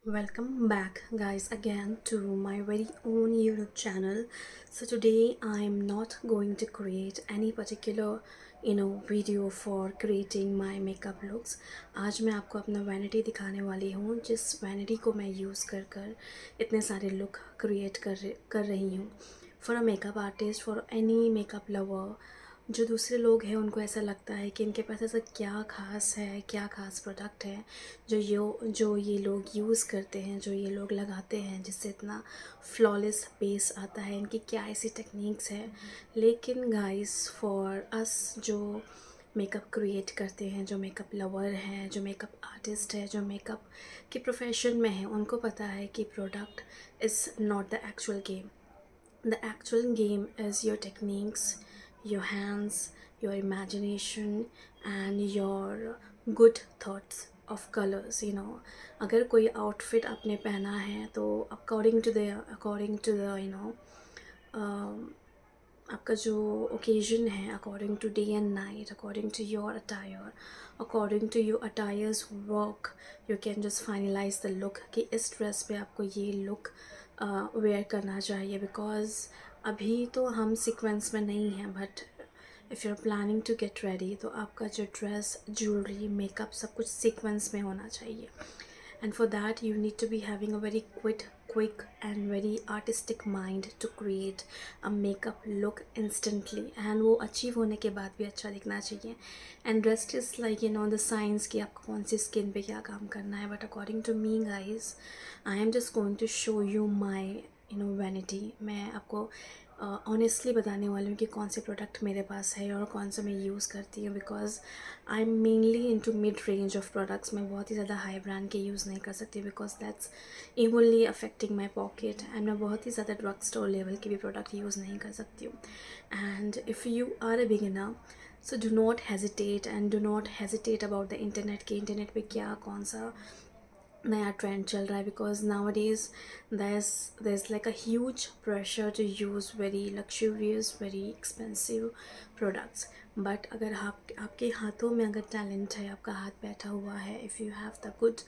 Welcome back, guys, again to my very own YouTube channel. So today I'm not going to create any particular video for creating my makeup looks. आज मैं आपको अपना vanity दिखाने वाली हूँ, जिस vanity को मैं यूज़ कर कर इतने सारे लुक क्रिएट कर रही हूँ. For a makeup artist, for any makeup lover, जो दूसरे लोग हैं उनको ऐसा लगता है कि इनके पास ऐसा क्या ख़ास है, क्या ख़ास प्रोडक्ट है जो ये लोग यूज़ करते हैं, जो ये लोग लगाते हैं, जिससे इतना फ्लॉलेस बेस आता है. इनकी क्या ऐसी टेक्निक्स है. लेकिन गाइस, फॉर अस जो मेकअप क्रिएट करते हैं, जो मेकअप लवर हैं, जो मेकअप आर्टिस्ट है, जो मेकअप के प्रोफेशन में है, उनको पता है कि product is not the actual game. The actual game is your techniques, your hands, your imagination, and your good thoughts of colors. अगर कोई आउटफिट आपने पहना है तो अकॉर्डिंग टू द आपका जो ओकेजन है, according to day and night, according to your attire, according to your attires work, you can just finalise the look कि इस ड्रेस पे आपको ये लुक वेयर करना चाहिए. बिकॉज अभी तो हम सीक्वेंस में नहीं हैं, but if you are planning to get ready तो आपका जो ड्रेस, ज्वेलरी, मेकअप सब कुछ सीक्वेंस में होना चाहिए. And for that you need to be having a very quick and very artistic mind to create a makeup look instantly, and वो achieve होने के बाद भी अच्छा दिखना चाहिए. And rest is like the science कि आपको कौन सी स्किन पे क्या काम करना है. But according to me guys, I am just going to show you my vanity. मैं आपको ऑनेस्टली बताने वाली हूँ कि कौन से प्रोडक्ट मेरे पास है और कौन सा मैं यूज़ करती हूँ. Because I am mainly into mid range of products. मैं बहुत ही ज़्यादा हाई ब्रांड के यूज़ नहीं कर सकती, because that's evenly affecting my pocket. And मैं बहुत ही ज़्यादा ड्रग स्टोर लेवल के भी प्रोडक्ट यूज़ नहीं कर सकती हूँ. And if you are a beginner, so do not hesitate about the internet. कि इंटरनेट पे क्या कौन सा नया ट्रेंड चल रहा है. Because nowadays there's like a huge pressure to use very luxurious, very expensive products. But अगर आपके हाथों में अगर टैलेंट है, आपका हाथ बैठा हुआ है, if you have the good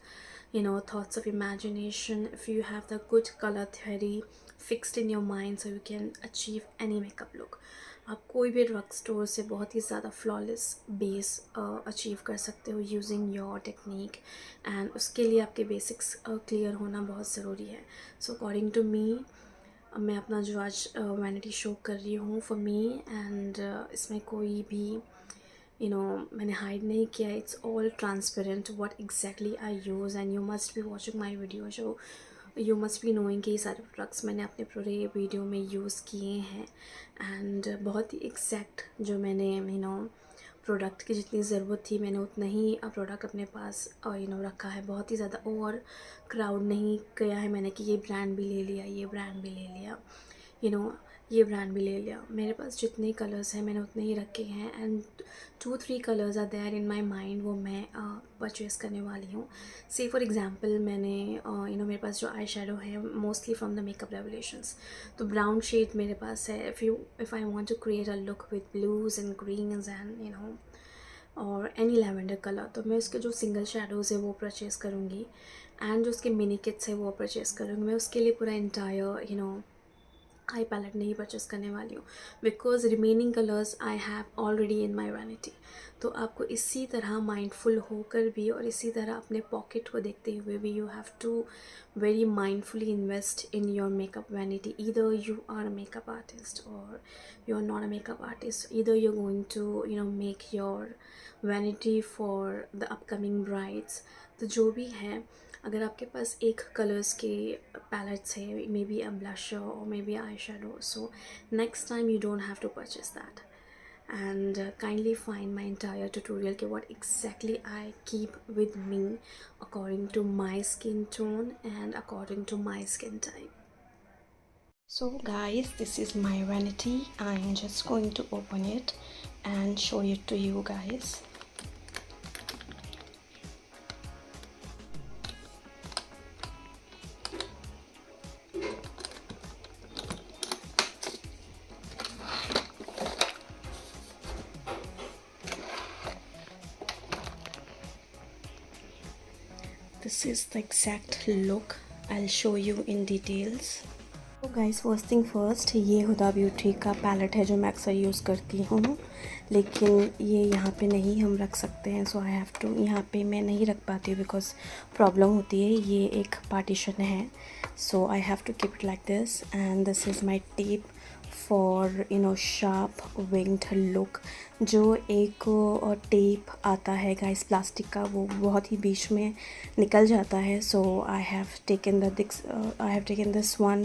thoughts of imagination, if you have the good color theory fixed in your mind, so you can achieve any makeup look. आप कोई भी ड्रग स्टोर से बहुत ही ज़्यादा फ्लॉलेस बेस अचीव कर सकते हो using your technique. And उसके लिए आपके बेसिक्स क्लियर होना बहुत ज़रूरी है. सो अकॉर्डिंग टू मी, मैं अपना जो आज वैनिटी शो कर रही हूँ फॉर मी, एंड इसमें कोई भी मैंने हाइड नहीं किया. It's all transparent what exactly I use. And you must be watching my video, जो यू मस्ट बी नोइंग कि ये सारे प्रोडक्ट्स मैंने अपने पूरे वीडियो में यूज़ किए हैं. एंड बहुत ही एग्जैक्ट जो मैंने प्रोडक्ट की जितनी ज़रूरत थी, मैंने उतना ही प्रोडक्ट अपने पास रखा है. बहुत ही ज़्यादा ओवर क्राउड नहीं किया है मैंने कि ये ब्रांड भी ले लिया, ये ब्रांड भी ले लिया, ये ब्रांड भी ले लिया. मेरे पास जितने कलर्स हैं मैंने उतने ही रखे हैं. And 2-3 colours are there in my mind, वो मैं परचेज़ करने वाली हूँ. से फॉर एग्ज़ाम्पल, मैंने मेरे पास जो आई शेडो है mostly from the makeup revolutions, तो ब्राउन शेड मेरे पास है. If I want to create a look with blues and greens and और एनी लैवेंडर कलर, तो मैं उसके जो सिंगल शेडोज़ है वो परचेज़ करूँगी. एंड जो उसके मिनी किट्स है वो परचेज़ करूँगी. मैं उसके लिए पूरा इंटायर आई पैलेट नहीं परचेस करने वाली हूँ, because remaining colours I have already in my vanity. तो आपको इसी तरह माइंडफुल होकर भी और इसी तरह अपने पॉकेट को देखते हुए भी you have to very mindfully invest in your makeup vanity. Either you are a makeup artist और you are not a makeup artist. Either you are going to make your vanity for the upcoming brides. तो जो भी है, अगर आपके पास एक colours के pallets है, मे बी अ ब्लशर और maybe eye shadow, so next time you don't have to purchase that. And kindly find my entire tutorial कि what exactly I keep with me according to my skin tone and according to my skin type. So guys, this is my vanity. I am just going to open it and show it to you guys. this is the exact look. I'll show you in details. तो guys, first thing first, ये Huda Beauty का palette है जो मैं अक्सर use करती हूँ, लेकिन ये यहाँ पे नहीं हम रख सकते हैं। सो आई हैव टू, यहाँ पे मैं नहीं रख पाती हूँ बिकॉज प्रॉब्लम होती है। ये एक पार्टीशन है, so I have to keep it like this. And this is my tape for sharp winged look. जो एक टेप आता है गाइस प्लास्टिक का, वो बहुत ही बीच में निकल जाता है। So I have taken this one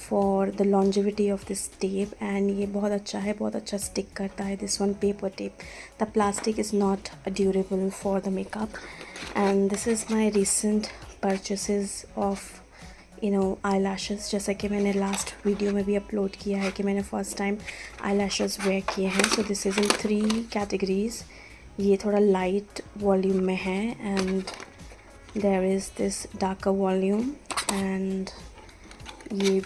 for the longevity of this tape. And ये बहुत अच्छा है, बहुत अच्छा स्टिक करता है। This one paper tape, the plastic is not durable for the makeup. And this is my recent purchases of eyelashes. जैसा कि मैंने लास्ट वीडियो में भी अपलोड किया है कि मैंने first time eye lashes wear किए हैं। So this is in 3 categories. ये थोड़ा लाइट वॉल्यूम में है, and there is this darker volume, and ये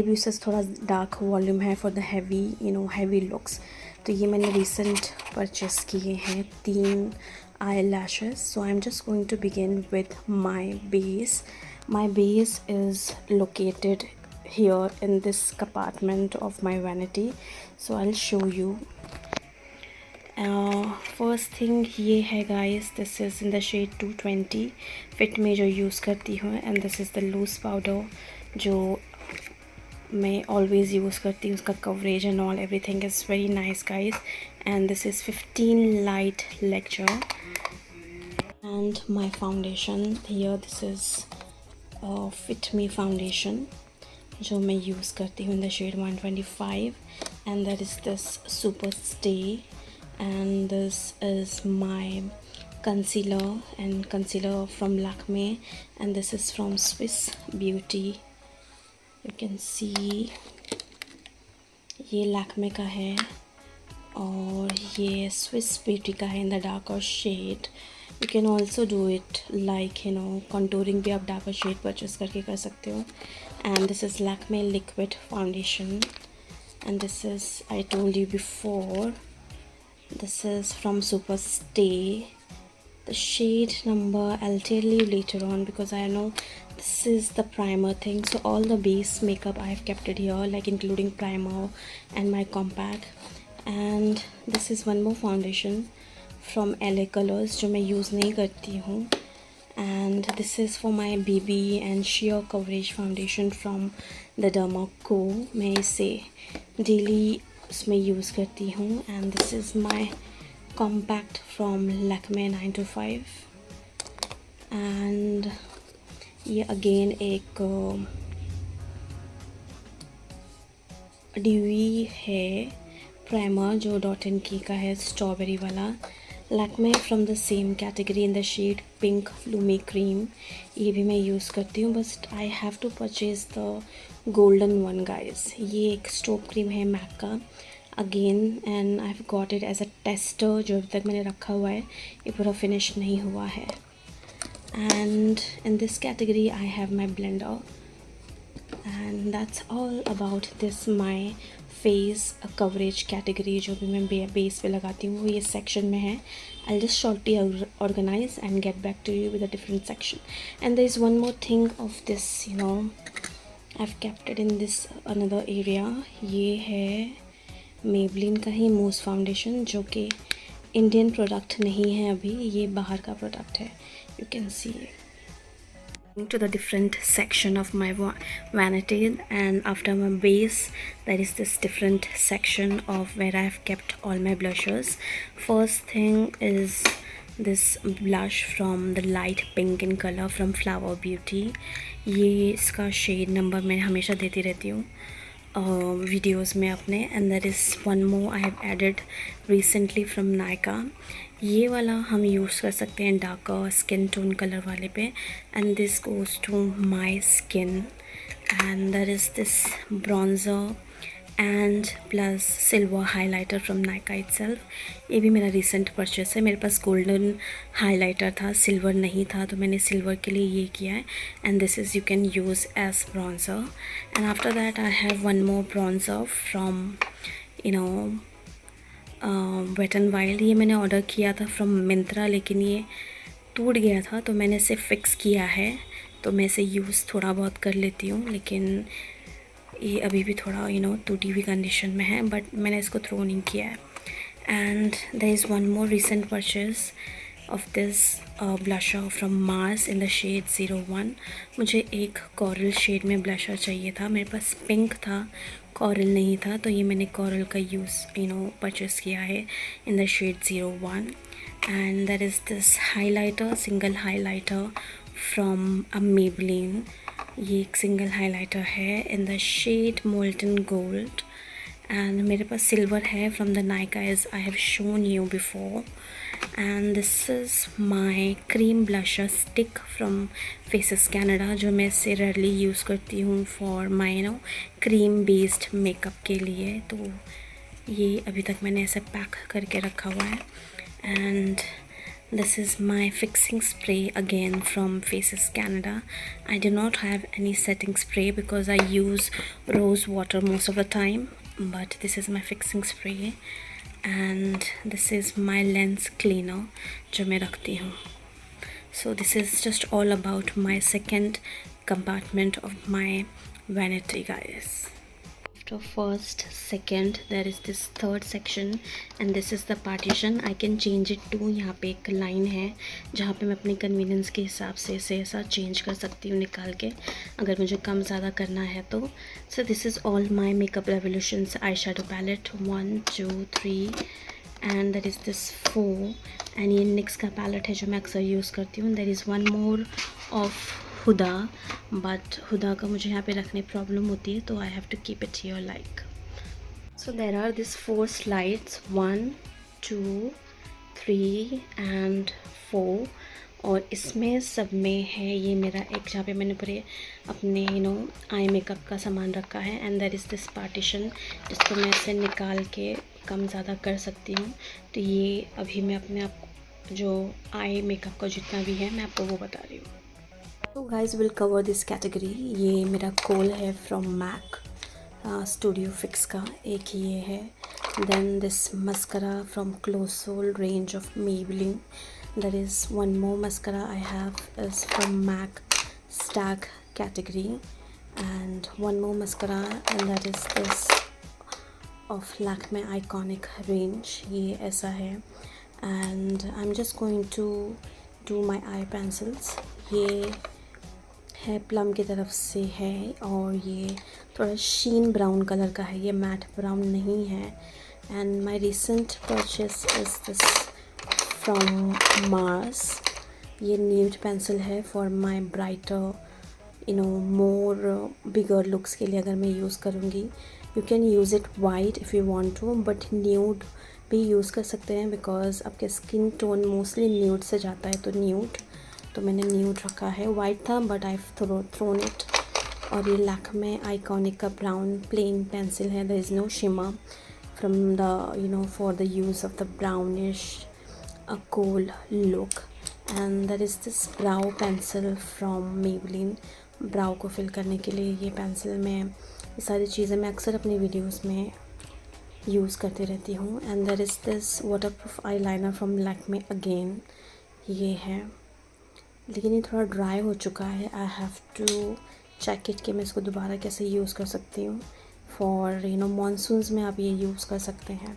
भी उससे थोड़ा डार्क वॉल्यूम है फॉर द हैवी लुक्स। तो ये मैंने रिसेंट परचेस किए हैं 3 eye lashes. So I am just going to begin with my base. My base is located here in this compartment of my vanity, so I'll show you. First thing ये है guys, this is in the shade 220 Fit में जो use करती हूँ, and this is the loose powder जो मैं always use करती हूँ। उसका coverage and all everything is very nice guys. And this is 15 light lecture, and my foundation here, this is Fit Me foundation जो मैं use करती हूँ in the shade 125, and that is this super stay. And this is my concealer from Lakme, and this is from Swiss Beauty. You can see ये लैक्मे का है और ये Swiss beauty का है in the darker shade. You can also do it like contouring भी आप darker shade purchase करके कर सकते हो। And this is Lakme liquid foundation, and this is, I told you before, this is from super stay. The shade number I'll tell you later on because I know this is the primer thing. So all the base makeup I have kept it here, like including primer and my compact. And this is one more foundation from LA Colors जो मैं use नहीं करती हूँ, and this is for my BB and sheer coverage foundation from the Derma Co. मैं इसे daily उसमें use करती हूँ। and this is my compact from Lakme 925, and ये अगेन एक ड्यूई है प्राइमर जो डॉट एंड की का है, स्ट्रॉबेरी वाला। Lakme from the same category in the shade pink lumi cream. ये भी मैं यूज़ करती हूँ, but I have to purchase the golden one guys. ये एक स्टोव क्रीम है मैक का again, and I have got it as a tester जो अभी तक मैंने रखा हुआ है, ये पूरा फिनिश नहीं हुआ है। And in this category I have my blender, and that's all about this my face coverage category जो भी मैं बेस पे लगाती हूँ, ये सेक्शन में है। I just shortly organise and get back to you with a different section. And there is one more thing of this, I have kept it in this another area. ये है Maybelline का ही मूस foundation जो कि Indian product नहीं है अभी, ये बाहर का प्रोडक्ट है। You can C to the different section of my vanity, and after my base there is this different section of where I have kept all my blushes. First thing is this blush from the light pink in color from Flower Beauty. ये इसका shade number मैं हमेशा देती रहती हूँ videos में अपने। And there is one more I have added recently from Nykaa. ये वाला हम यूज़ कर सकते हैं डार्कर स्किन टोन कलर वाले पे, and this goes to my skin. And there is this bronzer and plus silver highlighter from Nykaa itself. ये भी मेरा रिसेंट परचेस है। मेरे पास गोल्डन हाइलाइटर था, सिल्वर नहीं था, तो मैंने सिल्वर के लिए ये किया है। And this is you can use as bronzer. And after that I have one more bronzer from wet and wild. ये मैंने ऑर्डर किया था फ्रॉम मिंत्रा, लेकिन ये टूट गया था तो मैंने इसे फ़िक्स किया है। तो मैं इसे यूज़ थोड़ा बहुत कर लेती हूँ, लेकिन ये अभी भी थोड़ा टूटी हुई कंडीशन में है, बट मैंने इसको थ्रो नहीं किया है। And there is one more recent purchase of this blusher from Mars in the shade 01। मुझे एक कॉरल शेड में ब्लशर चाहिए था, मेरे पास पिंक था, कॉरल नहीं था, तो ये मैंने कॉरल का यूज़ परचेज़ किया है in the shade 01। And that is this highlighter, single highlighter from Maybelline। ये एक सिंगल हाइलाइटर है in the shade molten gold. And मेरे पास सिल्वर है from the Nykaa, as I have shown you before. And this is my cream blusher stick from Faces Canada, जो मैं इससे rarely use करती हूँ for my cream based makeup के लिए। तो ये अभी तक मैंने ऐसे पैक करके रखा हुआ है। And this is my fixing spray again from Faces Canada. I do not have any setting spray because I use rose water most of the time, but this is my fixing spray. And this is my lens cleaner जो मैं रखती हूँ. So this is just all about my second compartment of my vanity, guys. After first, second, there is this third section and this is the partition. I can change it to, यहाँ पे एक line है जहाँ पे मैं अपनी convenience के हिसाब से इसे ऐसा चेंज कर सकती हूँ निकाल के, अगर मुझे कम ज़्यादा करना है तो. So this is all my makeup revolutions eye shadow palette 1 2 3 and that is this 4. And ये निक्स का पैलेट है जो मैं अक्सर यूज़ करती हूँ. There is one more of Huda, but Huda का मुझे यहाँ पे रखने प्रॉब्लम होती है, तो I have to keep it here like. So there are this 4 slides 1 2 3 and 4. और इसमें सब में है ये मेरा एक जहाँ पे मैंने पूरे अपने आई मेकअप का सामान रखा है. And there is this partition जिसको मैं इसे निकाल के कम ज़्यादा कर सकती हूँ. तो ये अभी मैं अपने आप जो आई मेकअप का जितना भी है मैं आपको वो बता रही हूँ. तो guys will cover this category. ये मेरा कोल है फ्रॉम मैक स्टूडियो फिक्स का, एक ये है. Then this mascara from colossal range of Maybelline. There is one more mascara I have is from MAC Stag category, and one more mascara and that is this of Lakme Iconic range. ये ऐसा है. And I'm just going to do my eye pencils. ये है plum की तरफ से है और ये थोड़ा शीन ब्राउन कलर का है, ये मैट ब्राउन नहीं है. And my recent purchase is this from Mars. ये न्यूड पेंसिल है for my brighter more bigger looks के लिए अगर मैं यूज़ करूँगी. You can use it white if you want to, but nude भी यूज़ कर सकते हैं बिकॉज आपके स्किन टोन मोस्टली न्यूड से जाता है. तो न्यूड, तो मैंने न्यूड रखा है. वाइट था बट आई थ्रोन इट. और ये लैक्मे आइकॉनिक का ब्राउन प्लेन पेंसिल है. There is no shimmer from the for the use of the brownish a cool look. And there is this brow pencil from Maybelline. ब्राउ को fill करने के लिए ये pencil में, ये सारी चीज़ें मैं अक्सर अपनी वीडियोस में यूज़ करती रहती हूँ. And there is this waterproof eye liner from Lakme again. ये है लेकिन ये थोड़ा ड्राई हो चुका है. I have to check it कि मैं इसको दोबारा कैसे यूज़ कर सकती हूँ. फॉर मानसून्स में आप ये यूज़ कर सकते हैं.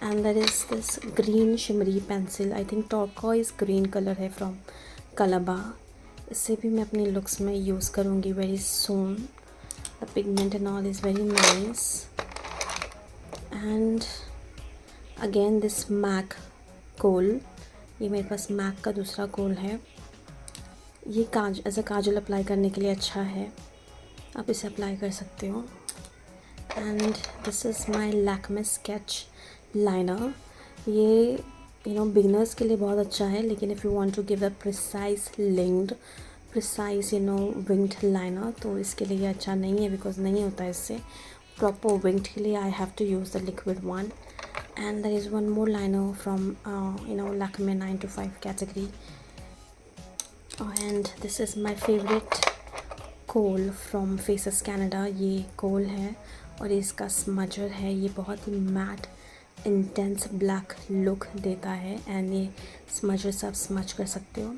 And there is this green shimmery pencil. I think turquoise green color है from Kalaba. इसे भी मैं अपने लुक्स में यूज़ करूँगी very soon. The pigment and all is very nice. And again this MAC कोल. ये मेरे पास MAC का दूसरा कोल है. ये एज अ काजल अप्लाई करने के लिए अच्छा है, आप इसे अप्लाई कर सकते हो. And this is my Lakme sketch liner. ये बिगनर्स के लिए बहुत अच्छा है, लेकिन if you want to give a precise linked precise winged liner तो इसके लिए ये अच्छा नहीं है बिकॉज नहीं होता है इससे. प्रॉपर विंग्ड के लिए I have to use the liquid one. And there is one more liner from Lakme 9 to 5 category. And this is my favourite kohl from Faces Canada. ये कोल है और इसका स्मजर है. ये बहुत ही मैट इंटेंस ब्लैक लुक देता है एंड ये स्मजेस आप स्मच कर सकते हो.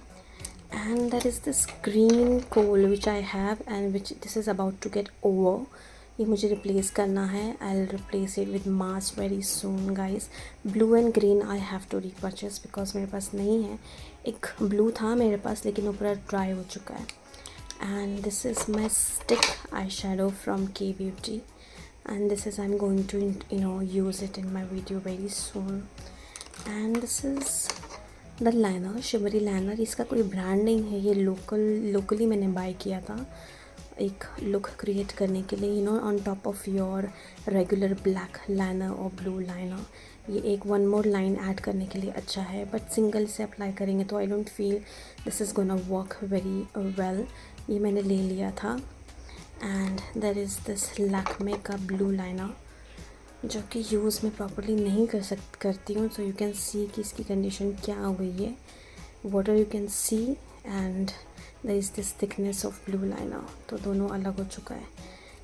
And that is this green coal which I have and which this is about to get over. ये मुझे रिप्लेस करना है. I'll replace it with Mars very soon guys. Blue and green I have to repurchase because मेरे पास नहीं है. एक blue था मेरे पास लेकिन ऊपर ड्राई हो चुका है. And this is my stick eyeshadow from K Beauty. And this is I'm going to use it in my video very soon. And this is the liner, shimmery liner. इसका कोई brand नहीं है, ये locally मैंने bye किया था एक look create करने के लिए, on top of your regular black liner और ब्लू लाइनर. ये एक वन मोर लाइन ऐड करने के लिए अच्छा है, बट सिंगल से अप्लाई करेंगे तो I don't feel this is gonna work very well. ये मैंने ले लिया था. And there is this Lakme का ब्लू लाइनर जो कि यूज़ में प्रॉपरली नहीं करती हूँ. सो यू कैन सी कि इसकी कंडीशन क्या हो गई है. Water you can see and there is this thickness of blue liner. तो दोनों अलग हो चुका है.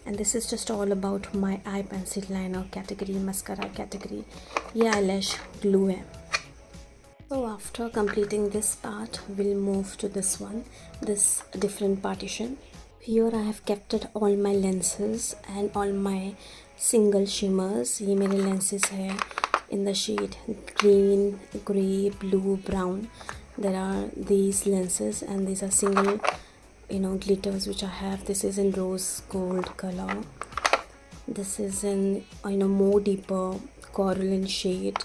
And this is just all about my eye pencil liner category, mascara category. ये आईलैश ग्लू है. So after completing this part, we'll move to this one, this different partition. Here I have kept it all my lenses and all my single shimmers. ये मेरे lenses है in the shade green, grey, blue, brown. There are these lenses and these are single glitters which I have. This is in rose gold color. This is in more deeper coralline shade.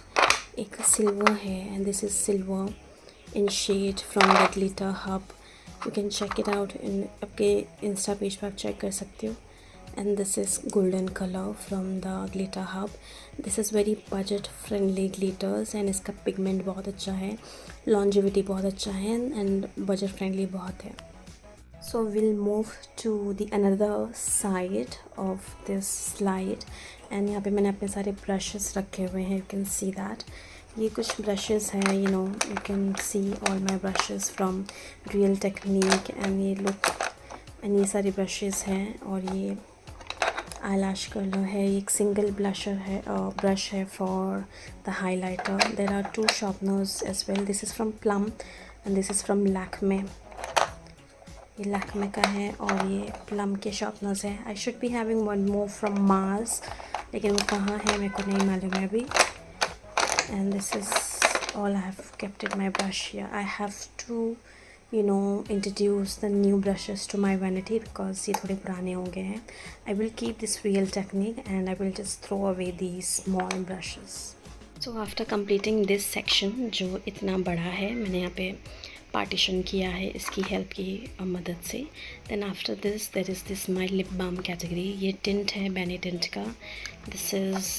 एक silver है and this is silver in shade from the glitter hub. You can check it out in आपके Insta page पर आप check कर सकते हो. And this is golden color from the glitter hub. This is very budget friendly glitters and इसका pigment बहुत अच्छा है, longevity बहुत अच्छा है and budget friendly बहुत है. So we'll move to the another side of this slide. And यहाँ पे मैंने अपने सारे brushes रखे हुए हैं. You can see that. ये कुछ ब्रशेस हैं, you can see all my brushes from Real Technique. and ये look and ये सारे ब्रशेस हैं. और ये eyelash curler है. ये एक सिंगल ब्लशर है, ब्रश है for the highlighter. There are two sharpeners as well. This is from Plum and this is from Lakme. ये Lakme का है और ये Plum के sharpeners है. I should be having one more from Mars लेकिन वो कहाँ है मेरे को नहीं मालूम है अभी. And this is all I have kept in my brush here. I have to introduce the new brushes to my vanity because ये थोड़े पुराने हो गए हैं. I will keep this Real Technique and I will just throw away these small brushes. So after completing this section जो इतना बड़ा है, मैंने यहाँ पे पार्टीशन किया है इसकी हेल्प की मदद से. Then after this there is this my lip balm category. ये टिंट है बैनी टिंट का. This is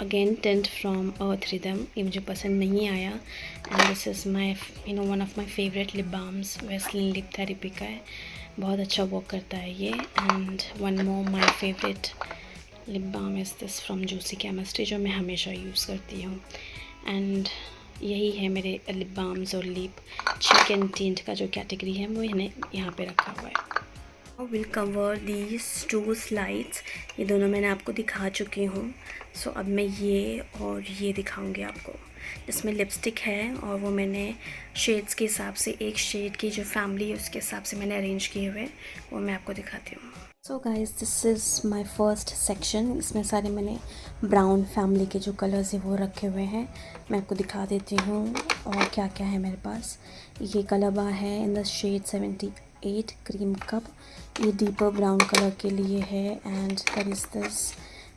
again tint from Earth Rhythm. ये मुझे पसंद नहीं आया. And this is my one of my favourite lip balms. Vaseline lip therapy का है, बहुत अच्छा वर्क करता है ये. And one more my favourite lip balm is this from Juicy Chemistry जो मैं हमेशा यूज़ करती हूँ. एंड यही है मेरे लिप बाम्स और लिप चीक एंड टिंट का जो कैटेगरी है वो इन्हें यहाँ पे रखा हुआ है. Will cover these two slides. ये दोनों मैंने आपको दिखा चुकी हूँ. सो अब मैं ये और ये दिखाऊंगी आपको. जिसमें लिपस्टिक है और वो मैंने शेड्स के हिसाब से, एक शेड की जो फैमिली है उसके हिसाब से मैंने अरेंज किए हुए, वो मैं आपको दिखाती हूँ. So guys this is my first section. इसमें सारे मैंने ब्राउन फैमिली के जो कलर्स हैं वो रखे हुए हैं. मैं आपको दिखा देती हूँ और क्या क्या है मेरे पास. ये कलबा है in the shade 78 cream cup. ये डीपर ब्राउन कलर के लिए है. And there is this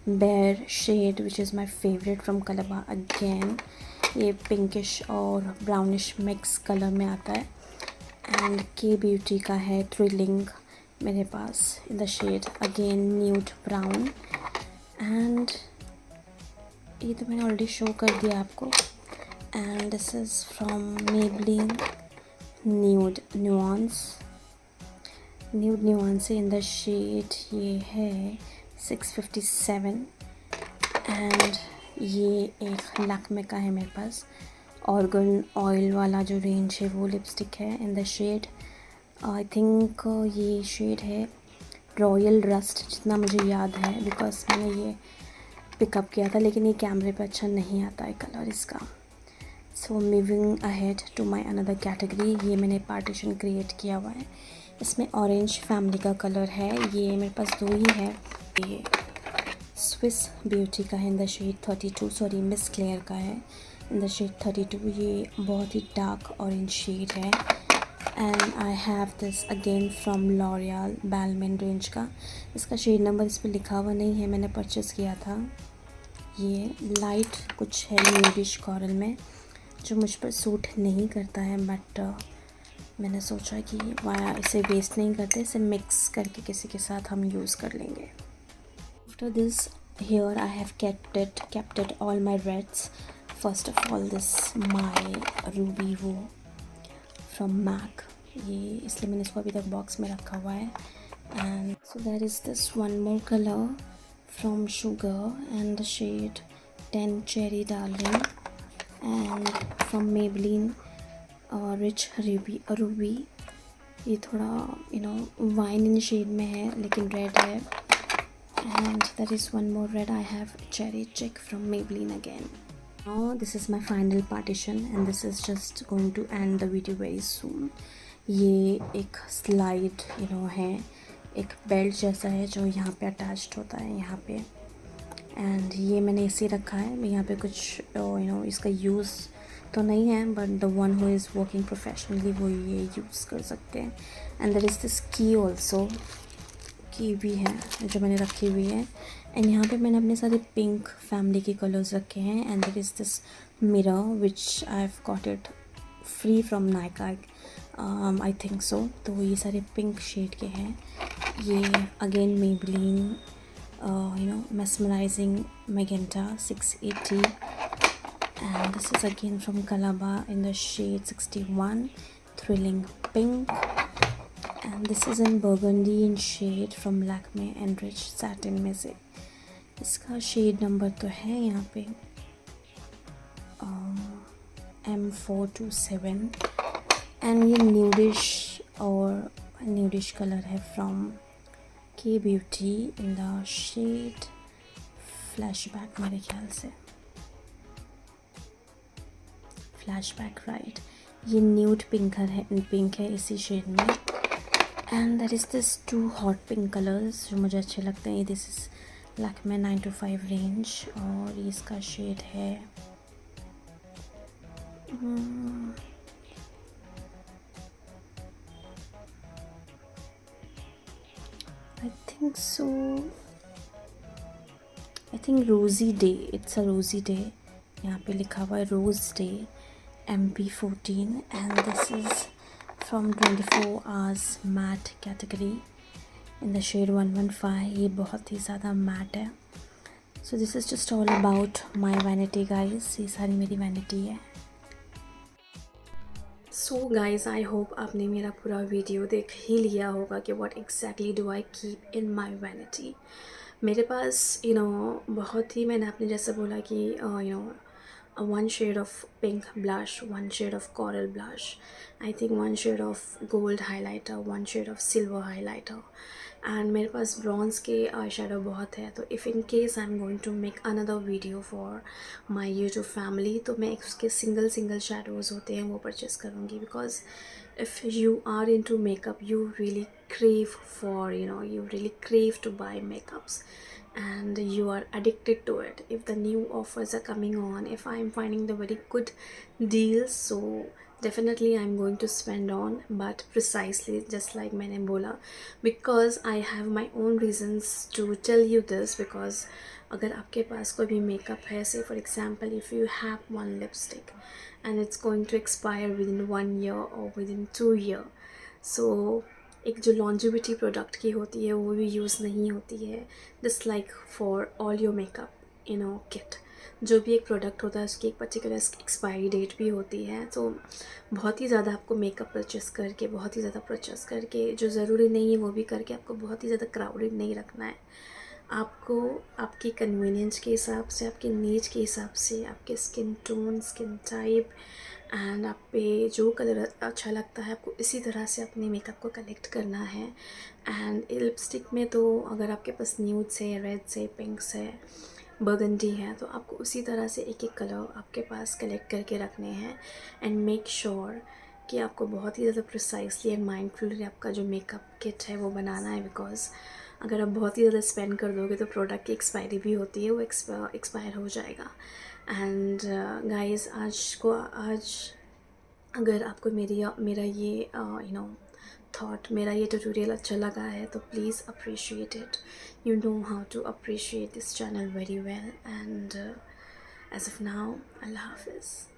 bare shade which is my favourite from Colorbar again. ये पिंकिश और ब्राउनिश मिक्स कलर में आता है. एंड के ब्यूटी का है थ्रिलिंग मेरे पास in the shade again nude brown. And ये तो मैंने ऑलरेडी शो कर दिया आपको. And this is from Maybelline nude nuance in the shade ये है 657. एंड ये एक लैक्मे का है मेरे पास. ऑर्गन ऑयल वाला जो रेंज है वो लिपस्टिक है in the shade I think ये शेड है रॉयल रस्ट जितना मुझे याद है, बिकॉज मैंने ये पिकअप किया था, लेकिन ये कैमरे पे अच्छा नहीं आता है कलर इसका। So moving ahead to my another category. ये मैंने पार्टीशन क्रिएट किया हुआ है, इसमें ऑरेंज फैमिली का कलर है। ये मेरे पास 2 ही है। ये स्विस ब्यूटी का है in the shade 32, sorry Miss Claire का है इन द शेड 32। ये बहुत ही डार्क ऑरेंज शेड है। And I have this again from L'Oreal Balmain range का। इसका शेड नंबर इस पर लिखा हुआ नहीं है, मैंने परचेज़ किया था। ये लाइट कुछ है न्यूडिश कॉरल में, जो मुझ पर सूट नहीं करता है, बट मैंने सोचा कि वाया इसे वेस्ट नहीं करते, इसे मिक्स करके किसी के साथ हम यूज़ कर लेंगे। After this here I have kept it all my reds. First of all this my Ruby वो फ्रॉम मैक, ये इसलिए मैंने इसको अभी तक बॉक्स में रखा हुआ है। And so there is this one more colour from Sugar and the shade 10 cherry darling, and from Maybelline rich ruby. ये थोड़ा वाइन इन शेड में है लेकिन रेड है। And there is one more red I have, cherry chick from Maybelline again. Now this is my final partition and this is just going to end the video very soon. ये एक slide है, एक belt जैसा है जो यहाँ पे attached होता है यहाँ पे। एंड ये मैंने इसे रखा है यहाँ पे, कुछ इसका यूज़ तो नहीं है, but the one who is working professionally वो ये यूज़ कर सकते हैं। एंड देयर इज़ दिस की ऑल्सो, की भी है जो मैंने रखी हुई है। एंड यहाँ पे मैंने अपने सारे पिंक फैमिली के कलर्स रखे हैं। And there is this mirror which I have got it free from Nykaa, I think so. तो ये सारे पिंक शेड के हैं। ये again Maybelline mesmerizing magenta 680, and this is again from Kalaba in the shade 61 thrilling pink, and this is in burgundy in shade from Lakme Enriched Satin में से। इसका shade number तो है यहाँ पे M427, एंड ये न्यूडिश कलर है from Kay Beauty in the shade flashback, मेरे ख्याल से फ्लैशबैक राइट। ये न्यूड पिंक है इसी शेड में। And there is this 2 hot pink colours जो मुझे अच्छे लगते हैं। दिस इज़ लैक्मे 925 रेंज और इसका शेड है I think Rosy Day, it's a Rosy Day, यहाँ पे लिखा हुआ है रोज़ day MP14, and this is from 24 hours matte category in the shade 115। ये बहुत ही ज़्यादा मैट है। So this is just all about my vanity guys, ये सारी मेरी vanity है। सो गाइज आई होप आपने मेरा पूरा वीडियो देख ही लिया होगा कि what exactly do I keep in my vanity. मेरे पास बहुत ही, मैंने आपने जैसे बोला कि one shade of pink blush, one shade of coral blush, I think one shade of gold highlighter, one shade of silver highlighter, and मेरे पास bronze के eye shadow बहुत है। तो if in case I'm going to make another video for my YouTube family, तो मैं उसके single shadows होते हैं वो परचेस करूँगी, because if you are into makeup you really crave for you really crave to buy makeups and you are addicted to it. If the new offers are coming on, if I'm finding the very good deals, so definitely I'm going to spend on, but precisely just like मैंने बोला, because I have my own reasons to tell you this, because अगर आपके पास कोई भी makeup है, say for example if you have one lipstick and it's going to expire within 1 year or within 2 year, so एक जो longevity product की होती है वो भी यूज़ नहीं होती है। Just like for all your makeup kit, जो भी एक प्रोडक्ट होता है उसकी एक पर्टिकुलर एक्सपायरी डेट भी होती है। तो बहुत ही ज़्यादा आपको मेकअप परचेस करके जो ज़रूरी नहीं है वो भी करके आपको बहुत ही ज़्यादा क्राउडेड नहीं रखना है। आपको आपकी कन्वीनियंस के हिसाब से, आपके नीड के हिसाब से, आपके skin tone, skin type and आप पे जो कलर अच्छा लगता है आपको इसी तरह से अपने मेकअप को कलेक्ट करना है। एंड लिपस्टिक में तो अगर आपके पास न्यूड्स है, रेड्स है, पिंक्स है, बर्गंडी है, तो आपको उसी तरह से एक एक कलर आपके पास कलेक्ट करके रखने हैं एंड मेक श्योर कि आपको बहुत ही ज़्यादा प्रिसाइसली एंड माइंडफुली आपका जो मेकअप किट है वो बनाना है। बिकॉज अगर आप बहुत ही ज़्यादा स्पेंड कर दोगे तो प्रोडक्ट की एक्सपायरी भी होती है, वो एक्सपायर हो जाएगा। एंड गाइस, आज अगर आपको मेरा ये थॉट, मेरा ये ट्यूटोरियल अच्छा लगा है तो please appreciate it. You know how to appreciate this channel very well. And as of now, अल्लाह हाफिज़।